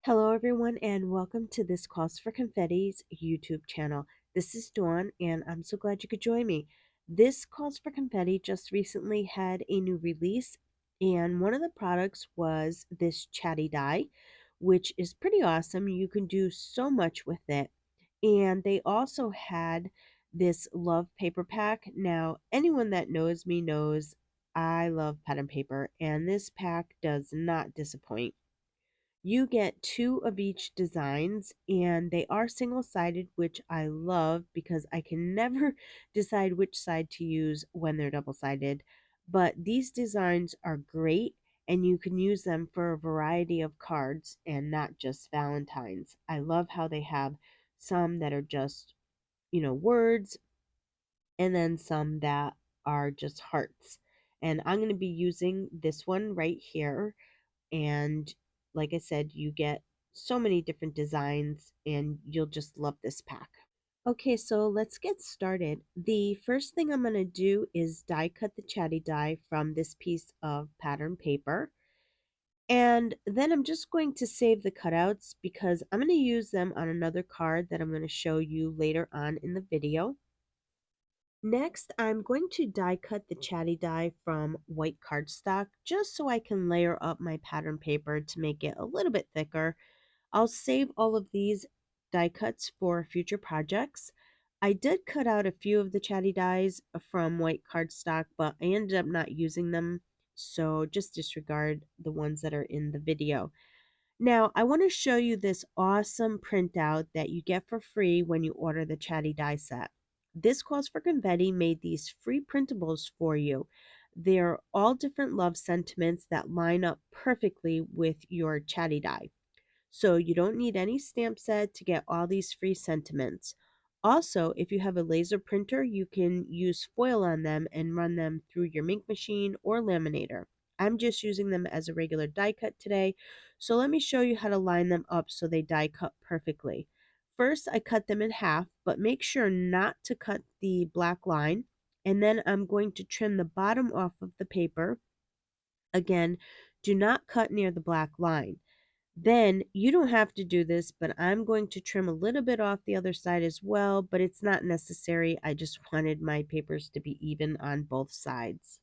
Hello, everyone, and welcome to This Calls for Confetti's YouTube channel. This is Dawn, and I'm so glad you could join me. This Calls for Confetti just recently had a new release, and one of the products was this chatty die, which is pretty awesome. You can do so much with it. And they also had this love paper pack. Now, anyone that knows me knows I love pattern paper, and this pack does not disappoint. You get two of each designs, and they are single-sided, which I love because I can never decide which side to use when they're double-sided. But these designs are great, and you can use them for a variety of cards and not just Valentines. I love how they have some that are just, words, and then some that are just hearts. And I'm going to be using this one right here, and like I said, you get so many different designs and you'll just love this pack. Okay, so let's get started. The first thing I'm going to do is die cut the chatty die from this piece of pattern paper. And then I'm just going to save the cutouts because I'm going to use them on another card that I'm going to show you later on in the video. Next, I'm going to die cut the chatty die from white cardstock just so I can layer up my pattern paper to make it a little bit thicker. I'll save all of these die cuts for future projects. I did cut out a few of the chatty dies from white cardstock, but I ended up not using them, so just disregard the ones that are in the video. Now, I want to show you this awesome printout that you get for free when you order the chatty die set. This Calls for Confetti made these free printables for you. They're all different love sentiments that line up perfectly with your chatty die. So you don't need any stamp set to get all these free sentiments. Also, if you have a laser printer, you can use foil on them and run them through your ink machine or laminator. I'm just using them as a regular die cut today, so let me show you how to line them up so they die cut perfectly. First, I cut them in half, but make sure not to cut the black line, and then I'm going to trim the bottom off of the paper. Again, do not cut near the black line. Then you don't have to do this, but I'm going to trim a little bit off the other side as well, but it's not necessary. I just wanted my papers to be even on both sides.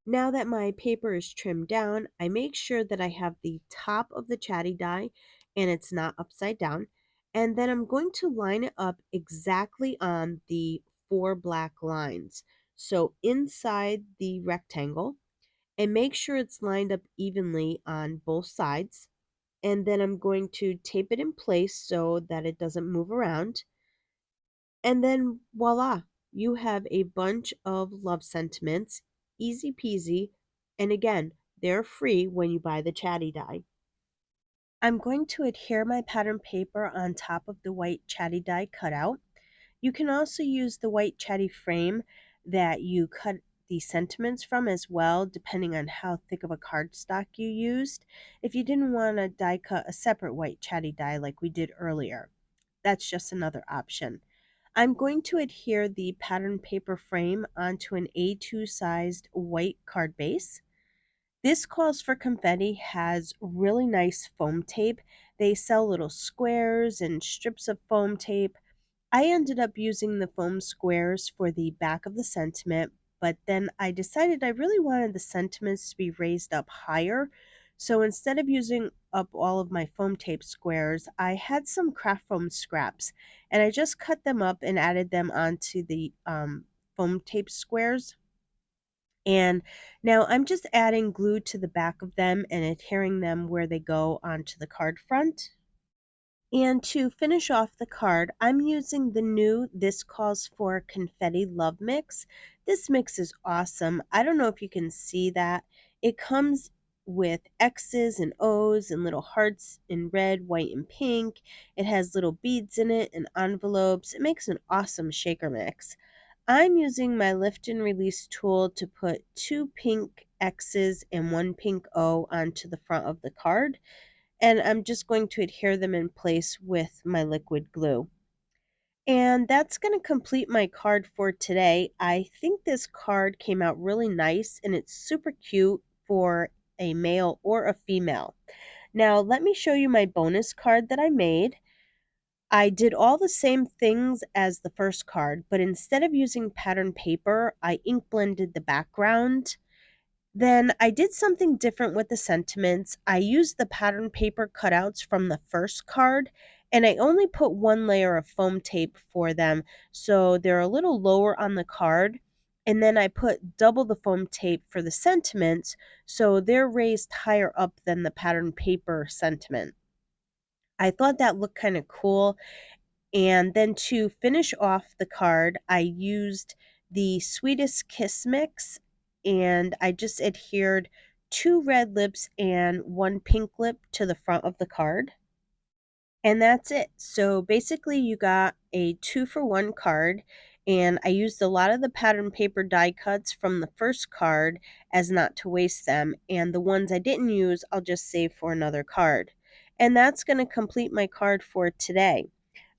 Now that my paper is trimmed down, I make sure that I have the top of the chatty die and it's not upside down. And then I'm going to line it up exactly on the four black lines. So inside the rectangle, and make sure it's lined up evenly on both sides, and then I'm going to tape it in place so that it doesn't move around. And then voila, you have a bunch of love sentiments, easy peasy. And again, they're free when you buy the chatty die. I'm going to adhere my pattern paper on top of the white chatty die cutout. You can also use the white chatty frame that you cut the sentiments from as well, depending on how thick of a cardstock you used, if you didn't want to die cut a separate white chatty die like we did earlier. That's just another option. I'm going to adhere the pattern paper frame onto an A2 sized white card base. This Calls for Confetti has really nice foam tape. They sell little squares and strips of foam tape. I ended up using the foam squares for the back of the sentiment, but then I decided I really wanted the sentiments to be raised up higher. So instead of using up all of my foam tape squares, I had some craft foam scraps and I just cut them up and added them onto the foam tape squares. And now I'm just adding glue to the back of them and adhering them where they go onto the card front. And to finish off the card, I'm using the new This Calls for Confetti Love Mix. This mix is awesome. I don't know if you can see that. It comes with X's and O's and little hearts in red, white, and pink. It has little beads in it and envelopes. It makes an awesome shaker mix. I'm using my lift and release tool to put two pink X's and one pink O onto the front of the card, and I'm just going to adhere them in place with my liquid glue. And that's going to complete my card for today. I think this card came out really nice and it's super cute for a male or a female. Now, let me show you my bonus card that I made. I did all the same things as the first card, but instead of using pattern paper, I ink blended the background. Then I did something different with the sentiments. I used the pattern paper cutouts from the first card, and I only put one layer of foam tape for them, so they're a little lower on the card. And then I put double the foam tape for the sentiments, so they're raised higher up than the pattern paper sentiment. I thought that looked kind of cool. And then to finish off the card, I used the Sweetest Kiss Mix, and I just adhered 2 red lips and 1 pink lip to the front of the card. And that's it. So basically you got a 2-for-1 card, and I used a lot of the pattern paper die cuts from the first card as not to waste them, and the ones I didn't use I'll just save for another card. And that's going to complete my card for today.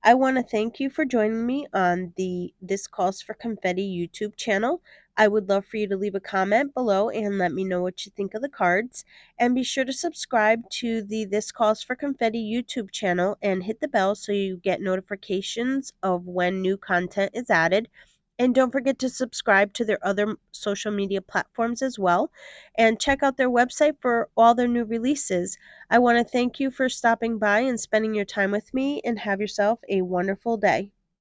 I want to thank you for joining me on the This Calls for Confetti YouTube channel. I would love for you to leave a comment below and let me know what you think of the cards. And be sure to subscribe to the This Calls for Confetti YouTube channel and hit the bell so you get notifications of when new content is added. And don't forget to subscribe to their other social media platforms as well. And check out their website for all their new releases. I want to thank you for stopping by and spending your time with me, and have yourself a wonderful day.